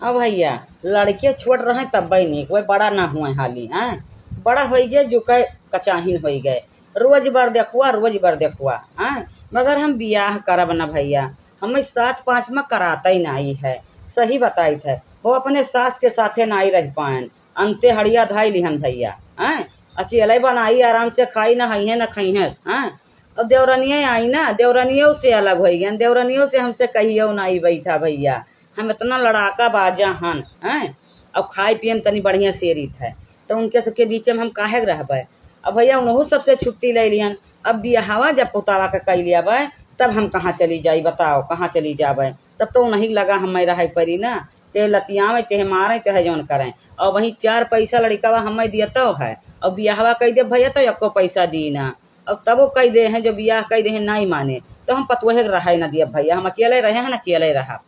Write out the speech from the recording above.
अब भैया लड़के छोट रहे तब नहीं कोई बड़ा ना हुए हाली हैं। बड़ा हो गए जो कह कचाहीन हो गए। रोज बर देखुआ हैं। मगर हम बियाह करब ना भैया। हमें 7-5 में कराता ही नहीं है। सही बताई थे वो अपने सास के साथे नहीं रह पाएन। अंते हड़िया धाई लिहन भैया हैं। अकेले बनाई आराम से खाई ना हई है ना खई है हैं। अब देवरनिये आई ना देवरनियों से अलग हो गए। देवरनियों से हमसे कहियो नहीं बैठा भैया। हम इतना लड़ाका बाजा हन हैं। अब खाए पिए में तनी बढ़िया सेरित है तो उनके सबके बीच में हम काहे रहबे। अब भैया उनहु सबसे छुट्टी ले लिहन। अब बियाहवा जब पुतावा के कई लियाबे तब हम कहाँ चली जाई बताओ कहाँ चली जाबे। तब तो नहीं लगा हमें रह परी ना। चाहे लतियावे चाहे मारे चाहे जौन करें। और वहीं 4 पैसा लड़कावा हमें दियतो है। और बियाहवा कह दे भैया तो एको पैसा दी ना। और तब वो कह दे हैं जो बियाह कह दे हैं नहीं माने तो हम पतवहे रहे ना दिया भैया। हम अकेले रहे हैं ना अकेले रहा।